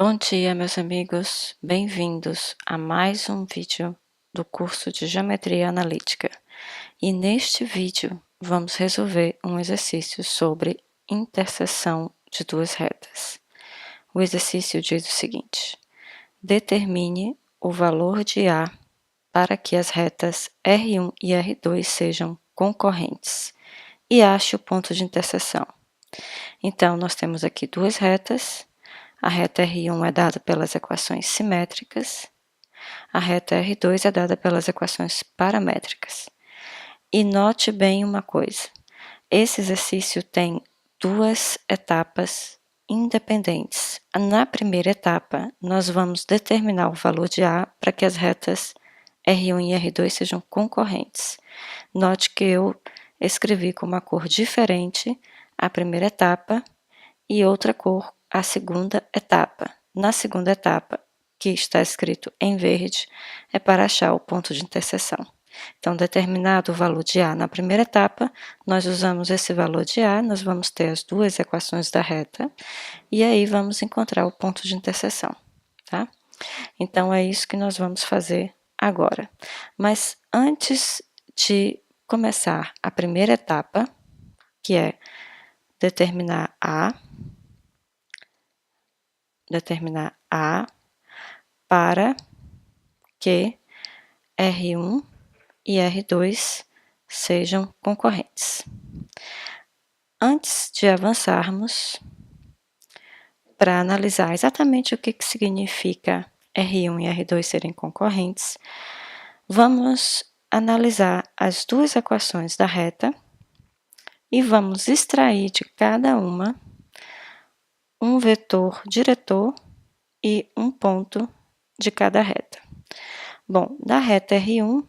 Bom dia, meus amigos. Bem-vindos a mais um vídeo do curso de Geometria Analítica. E neste vídeo vamos resolver um exercício sobre interseção de duas retas. O exercício diz o seguinte: determine o valor de A para que as retas R1 e R2 sejam concorrentes e ache o ponto de interseção. Então, nós temos aqui duas retas. A reta R1 é dada pelas equações simétricas, a reta R2 é dada pelas equações paramétricas. E note bem uma coisa: esse exercício tem duas etapas independentes. Na primeira etapa, nós vamos determinar o valor de A para que as retas R1 e R2 sejam concorrentes. Note que eu escrevi com uma cor diferente a primeira etapa e outra cor a segunda etapa. Na segunda etapa, que está escrito em verde, é para achar o ponto de interseção. Então, determinado o valor de A na primeira etapa, nós usamos esse valor de A, nós vamos ter as duas equações da reta, e aí vamos encontrar o ponto de interseção, tá? Então, é isso que nós vamos fazer agora. Mas antes de começar a primeira etapa, que é determinar A para que R1 e R2 sejam concorrentes. Antes de avançarmos para analisar exatamente o que significa R1 e R2 serem concorrentes, vamos analisar as duas equações da reta e vamos extrair de cada uma um vetor diretor e um ponto de cada reta. Bom, da reta R1,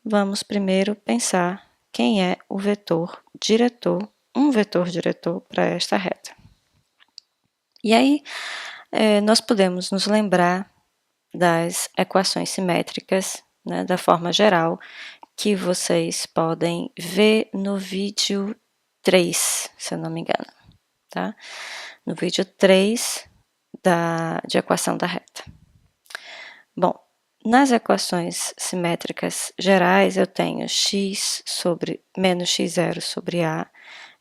vamos primeiro pensar quem é o vetor diretor, um vetor diretor para esta reta. E aí, nós podemos nos lembrar das equações simétricas, né, da forma geral, que vocês podem ver no vídeo 3, se eu não me engano, tá? No vídeo 3 de equação da reta. Bom, nas equações simétricas gerais, eu tenho x sobre menos x0 sobre a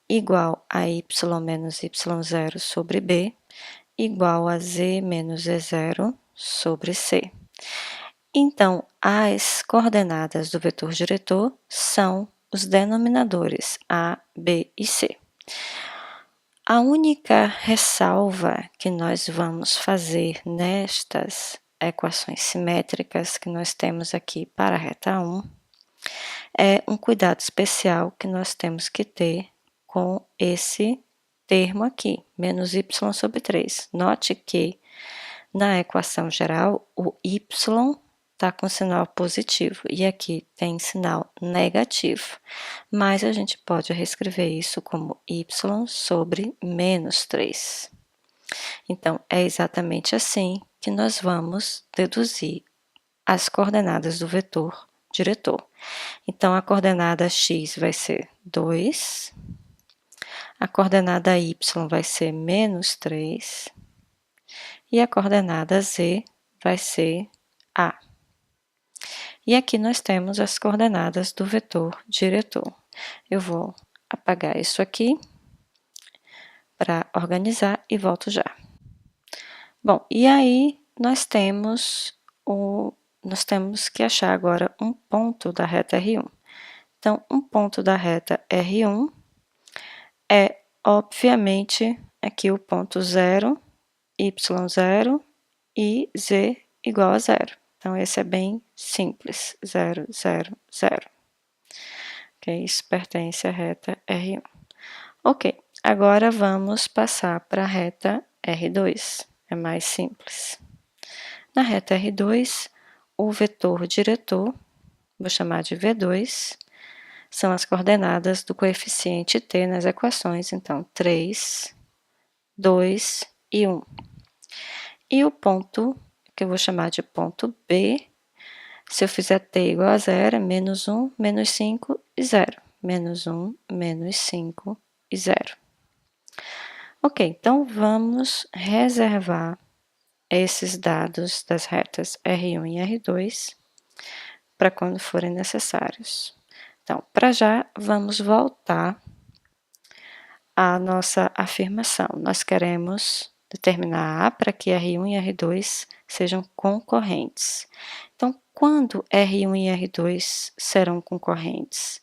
igual a y menos y0 sobre b igual a z menos z0 sobre c. Então, as coordenadas do vetor diretor são os denominadores a, b e c. A única ressalva que nós vamos fazer nestas equações simétricas que nós temos aqui para a reta 1 é um cuidado especial que nós temos que ter com esse termo aqui, menos y sobre 3. Note que na equação geral o y está com sinal positivo e aqui tem sinal negativo, mas a gente pode reescrever isso como y sobre menos 3. Então, é exatamente assim que nós vamos deduzir as coordenadas do vetor diretor. Então, a coordenada x vai ser 2, a coordenada y vai ser menos 3 e a coordenada z vai ser a. E aqui nós temos as coordenadas do vetor diretor. Eu vou apagar isso aqui para organizar e volto já. Bom, e aí nós temos que achar agora um ponto da reta R1. Então, um ponto da reta R1 é, obviamente, aqui o ponto 0, y0 e z igual a 0. Então, esse é bem simples, 0, 0, 0. Ok, isso pertence à reta R1. Ok, agora vamos passar para a reta R2, é mais simples. Na reta R2, o vetor diretor, vou chamar de V2, são as coordenadas do coeficiente t nas equações, então 3, 2 e 1. E o ponto, que eu vou chamar de ponto B, se eu fizer t igual a 0, é menos 1, menos 5 e 0. Menos 1, menos 5 e 0. Ok, então vamos reservar esses dados das retas R1 e R2 para quando forem necessários. Então, para já, vamos voltar à nossa afirmação. Nós queremos determinar A para que R1 e R2 sejam concorrentes. Então, quando R1 e R2 serão concorrentes?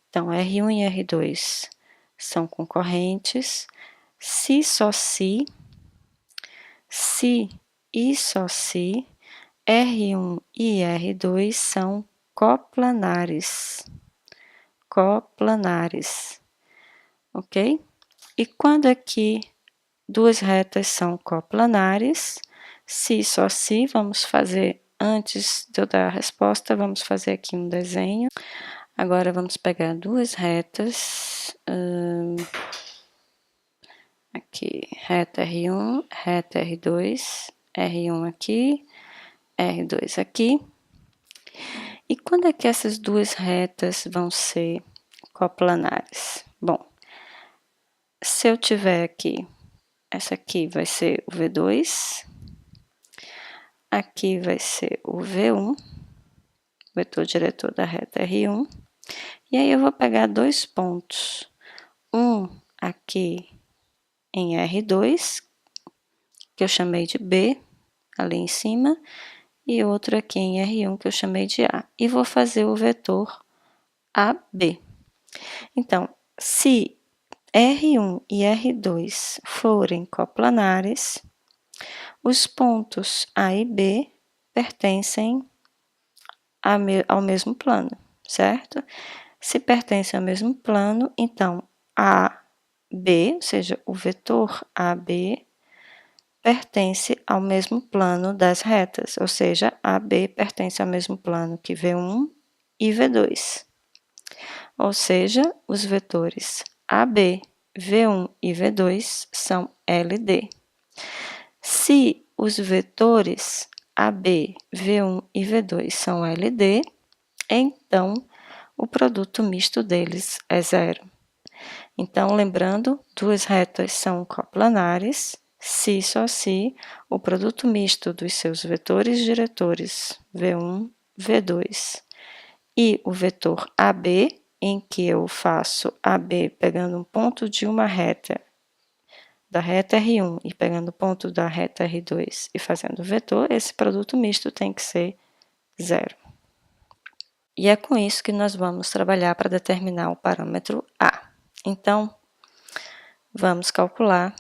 Então, R1 e R2 são concorrentes se só se e só se R1 e R2 são coplanares. Coplanares, ok? E quando aqui duas retas são coplanares, se só se, vamos fazer, antes de eu dar a resposta, vamos fazer aqui um desenho. Agora vamos pegar duas retas, aqui, reta R1, reta R2, R1 aqui, R2 aqui. E quando é que essas duas retas vão ser coplanares? Bom, se eu tiver aqui, essa aqui vai ser o V2, aqui vai ser o V1, vetor diretor da reta R1, e aí eu vou pegar dois pontos, um aqui em R2, que eu chamei de B, ali em cima, e outro aqui em R1, que eu chamei de A, e vou fazer o vetor AB. Então, se R1 e R2 forem coplanares, os pontos A e B pertencem ao mesmo plano, certo? Se pertencem ao mesmo plano, então AB, ou seja, o vetor AB, pertence ao mesmo plano das retas, ou seja, AB pertence ao mesmo plano que V1 e V2. Ou seja, os vetores AB, V1 e V2 são LD. Se os vetores AB, V1 e V2 são LD, então o produto misto deles é zero. Então, lembrando, duas retas são coplanares, se só se o produto misto dos seus vetores diretores V1, V2 e o vetor AB, em que eu faço AB pegando um ponto de uma reta, da reta R1 e pegando o ponto da reta R2 e fazendo o vetor, esse produto misto tem que ser zero. E é com isso que nós vamos trabalhar para determinar o parâmetro A. Então, vamos calcular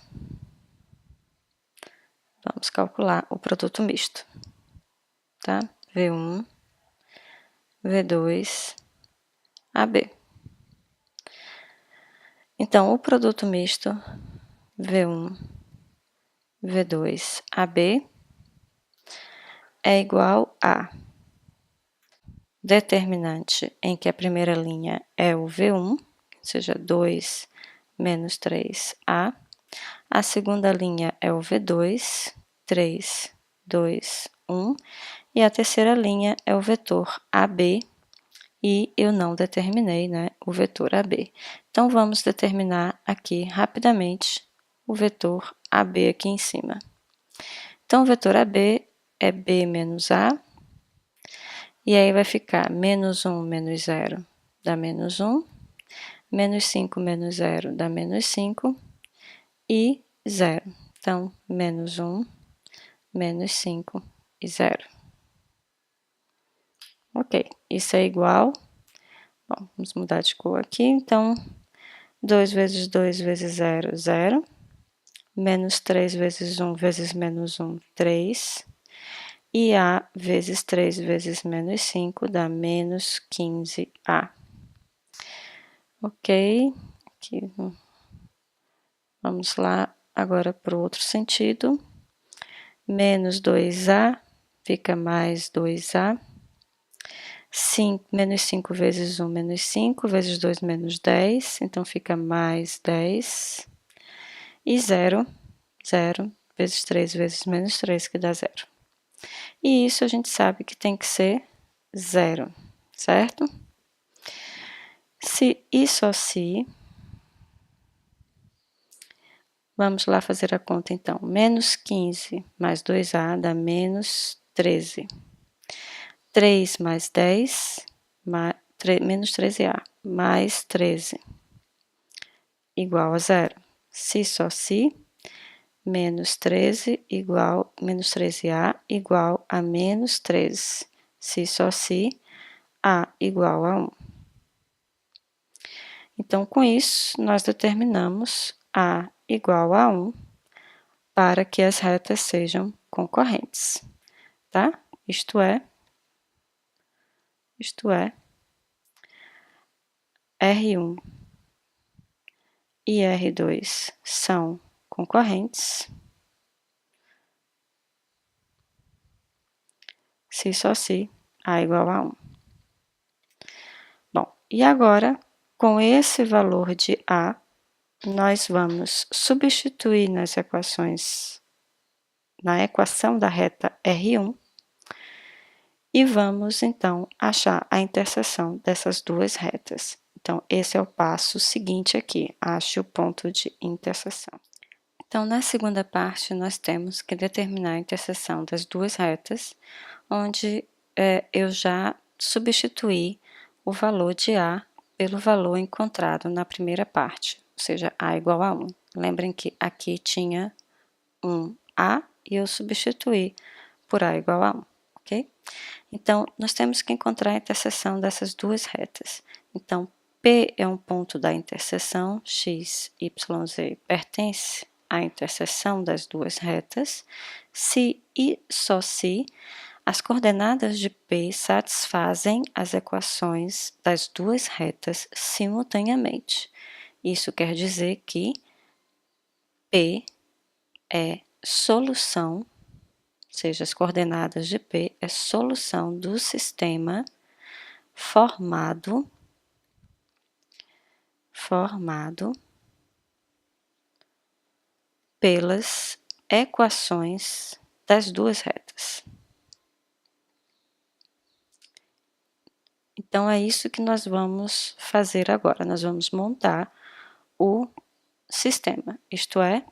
o produto misto, tá? V1, V2, AB. Então, o produto misto V1, V2, AB é igual a determinante em que a primeira linha é o V1, ou seja, 2 menos 3A. A segunda linha é o V2, 3, 2, 1. E a terceira linha é o vetor AB, e eu não determinei, né, o vetor AB. Então, vamos determinar aqui rapidamente o vetor AB aqui em cima. Então, o vetor AB é B menos A, e aí vai ficar menos 1 menos 0 dá menos 1, menos 5 menos 0 dá menos 5, e 0. Então, menos 1, menos 5 e 0. Ok, isso é igual. Bom, vamos mudar de cor aqui. Então, 2 vezes 2 vezes 0, 0. Menos 3 vezes 1 vezes menos 1, 3. E A vezes 3 vezes menos 5 dá menos 15A. Ok, aqui, vamos lá agora para o outro sentido. Menos 2A fica mais 2A. 5, menos 5 vezes 1, menos 5, vezes 2, menos 10, então fica mais 10. E 0, 0, vezes 3, vezes menos 3, que dá 0. E isso a gente sabe que tem que ser 0, certo? Se e só se Vamos lá fazer a conta, então. Menos 15 mais 2A dá menos 13. 3 mais 10, menos 13A, mais 13, igual a zero. Se só se, menos 13 igual, menos 13A igual a menos 13. Se só se, A igual a 1. Então, com isso, nós determinamos A igual a 1 para que as retas sejam concorrentes, tá? Isto é, R1 e R2 são concorrentes se só se A igual a 1. Bom, e agora, com esse valor de A, nós vamos substituir nas equações, na equação da reta R1, e vamos, então, achar a interseção dessas duas retas. Então, esse é o passo seguinte aqui, ache o ponto de interseção. Então, na segunda parte, nós temos que determinar a interseção das duas retas, onde eu já substituí o valor de A pelo valor encontrado na primeira parte, ou seja, A igual a 1. Lembrem que aqui tinha um A e eu substituí por A igual a 1, ok? Então, nós temos que encontrar a interseção dessas duas retas. Então, P é um ponto da interseção, x, y, z pertence à interseção das duas retas. Se e só se as coordenadas de P satisfazem as equações das duas retas simultaneamente. Isso quer dizer que P é solução, ou seja, as coordenadas de P é solução do sistema formado pelas equações das duas retas. Então, é isso que nós vamos fazer agora. Nós vamos montar o sistema, isto é,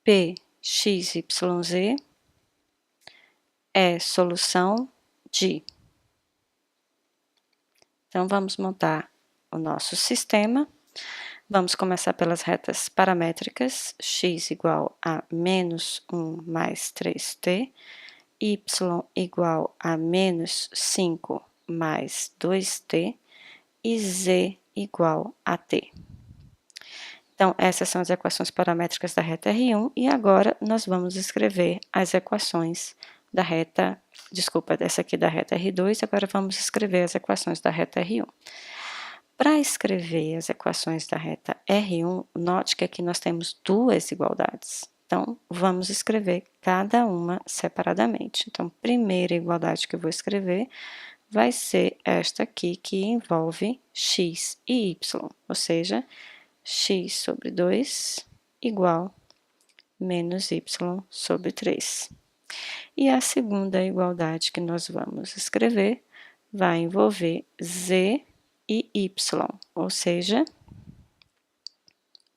P, x, y, z é solução de. Então, vamos montar o nosso sistema. Vamos começar pelas retas paramétricas, x igual a menos 1 mais 3t, y igual a menos 5 mais 2t e z igual a t. Então, essas são as equações paramétricas da reta R1 e agora nós vamos escrever as equações da reta, dessa aqui da reta R2, agora vamos escrever as equações da reta R1. Para escrever as equações da reta R1, note que aqui nós temos duas igualdades. Então, vamos escrever cada uma separadamente. Então, a primeira igualdade que eu vou escrever vai ser esta aqui, que envolve x e y, ou seja, x sobre 2 igual menos y sobre 3. E a segunda igualdade que nós vamos escrever vai envolver z e y, ou seja,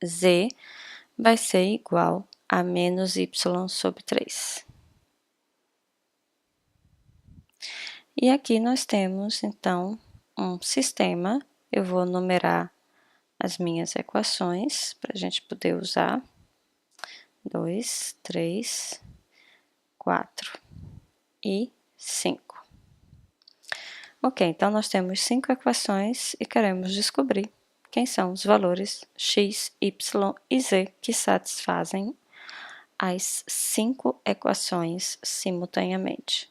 z vai ser igual a menos y sobre 3. E aqui nós temos, então, um sistema. Eu vou numerar as minhas equações para a gente poder usar. 2, 3, 4 e 5. Ok, então nós temos 5 equações e queremos descobrir quem são os valores x, y e z que satisfazem as 5 equações simultaneamente.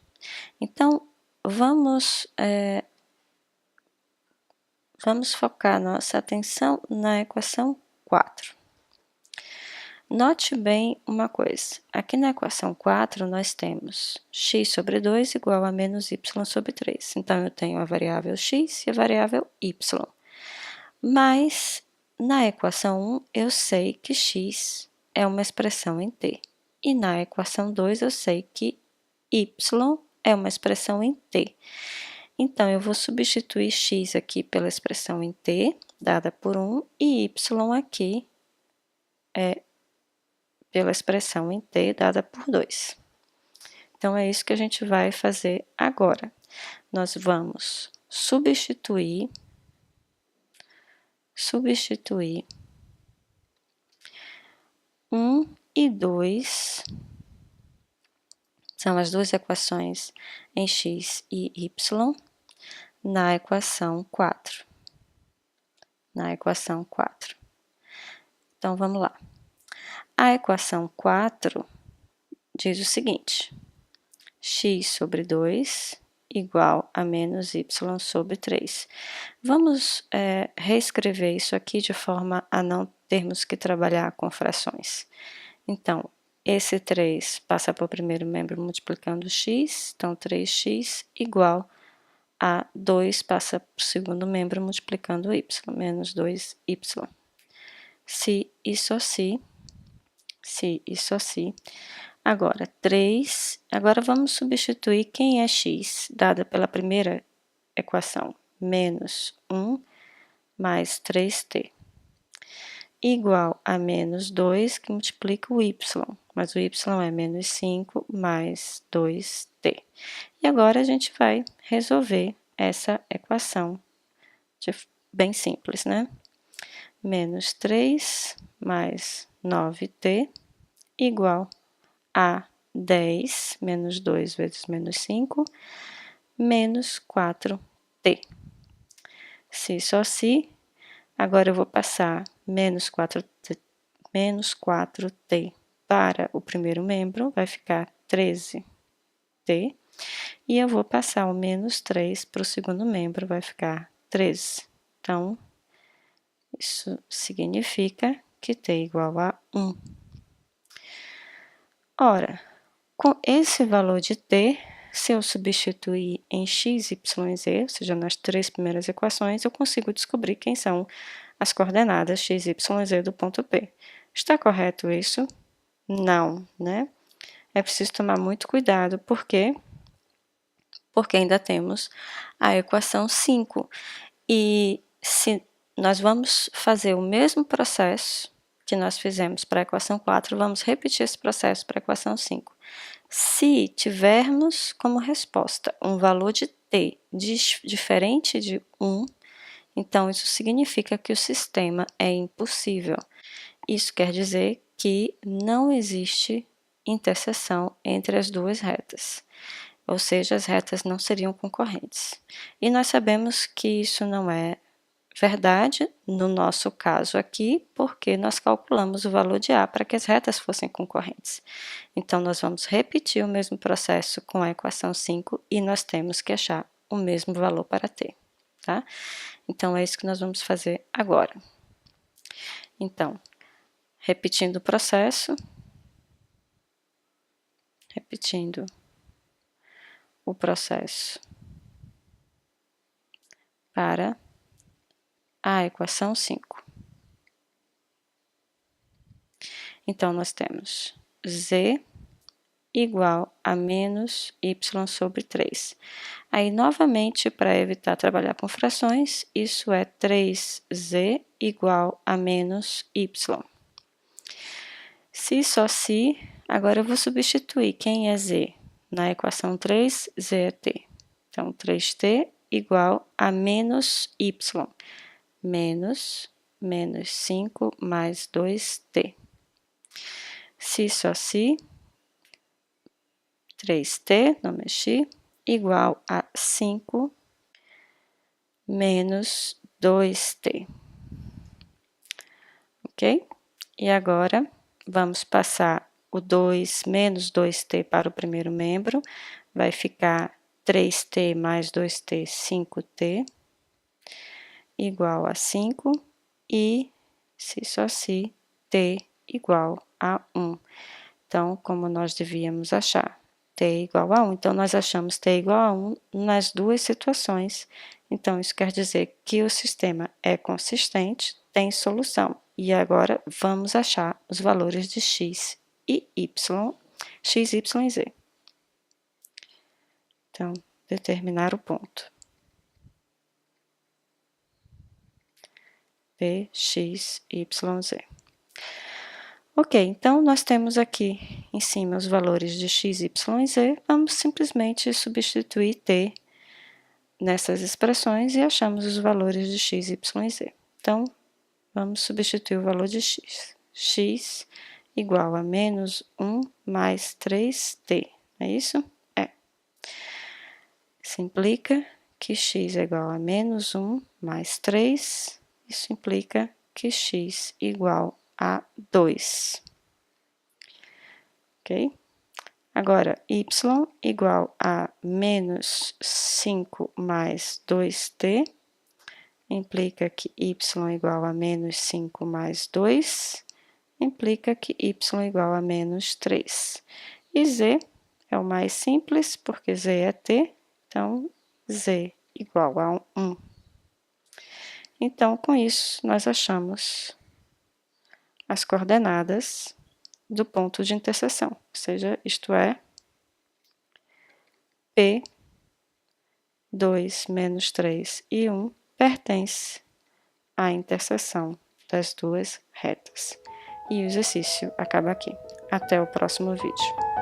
Então, vamos focar nossa atenção na equação 4. Note bem uma coisa, aqui na equação 4 nós temos x sobre 2 igual a menos y sobre 3. Então, eu tenho a variável x e a variável y. Mas, na equação 1, eu sei que x é uma expressão em t. E na equação 2, eu sei que y é uma expressão em t. Então, eu vou substituir x aqui pela expressão em t, dada por 1, e y aqui é pela expressão em t dada por 2. Então, é isso que a gente vai fazer agora. Nós vamos substituir 1 e 2, são as duas equações em x e y, na equação 4. Então, vamos lá. A equação 4 diz o seguinte: x sobre 2 igual a menos y sobre 3. Vamos reescrever isso aqui de forma a não termos que trabalhar com frações. Então, esse 3 passa para o primeiro membro multiplicando x, então 3x igual a 2 passa para o segundo membro multiplicando y, menos 2y. Se e só se. Agora, 3. Agora, vamos substituir quem é x, dada pela primeira equação, menos 1 mais 3t, igual a menos 2, que multiplica o y, mas o y é menos 5 mais 2t. E agora, a gente vai resolver essa equação, bem simples, né? Menos 3 mais 9t igual a 10, menos 2 vezes menos 5, menos 4t. Se só se, agora eu vou passar menos 4t para o primeiro membro, vai ficar 13t, e eu vou passar o menos 3 para o segundo membro, vai ficar 13. Então, isso significa que t igual a 1. Ora, com esse valor de t, se eu substituir em x, y e z, ou seja, nas três primeiras equações, eu consigo descobrir quem são as coordenadas x, y e z do ponto P. Está correto isso? Não, né? É preciso tomar muito cuidado, porque ainda temos a equação 5. E se nós vamos fazer o mesmo processo que nós fizemos para a equação 4, vamos repetir esse processo para a equação 5. Se tivermos como resposta um valor de t diferente de 1, então isso significa que o sistema é impossível. Isso quer dizer que não existe interseção entre as duas retas, ou seja, as retas não seriam concorrentes. E nós sabemos que isso não é verdade, no nosso caso aqui, porque nós calculamos o valor de A para que as retas fossem concorrentes. Então, nós vamos repetir o mesmo processo com a equação 5 e nós temos que achar o mesmo valor para T, tá? Então, é isso que nós vamos fazer agora. Então, repetindo o processo, para a equação 5. Então, nós temos z igual a menos y sobre 3. Aí, novamente, para evitar trabalhar com frações, isso é 3z igual a menos y. Se só se, agora eu vou substituir quem é z. Na equação 3, z é t. Então, 3t igual a menos y, menos 5 mais 2t. Se só se, 3t, não mexi, igual a 5 menos 2t. Ok? E agora, vamos passar o 2 menos 2t para o primeiro membro, vai ficar 3t mais 2t, 5t, igual a 5, e, se só se, t igual a 1. Então, como nós devíamos achar? T igual a 1. Então, nós achamos t igual a 1 nas duas situações. Então, isso quer dizer que o sistema é consistente, tem solução. E agora, vamos achar os valores de x e y, x, y e z. Então, determinar o ponto. P, X, Y, Z. Ok, então nós temos aqui em cima os valores de x, y e z, vamos simplesmente substituir t nessas expressões e achamos os valores de x, y e z. Então, vamos substituir o valor de x. X igual a menos 1 mais 3t, é isso? É. Isso implica que x é igual a menos 1 mais 3, isso implica que x igual a 2. Ok? Agora, y igual a menos 5 mais 2t, implica que y igual a menos 5 mais 2, implica que y igual a menos 3. E z é o mais simples, porque z é t, então z igual a 1. Então, com isso, nós achamos as coordenadas do ponto de interseção, ou seja, isto é, P, 2, menos 3 e 1 pertence à interseção das duas retas. E o exercício acaba aqui. Até o próximo vídeo.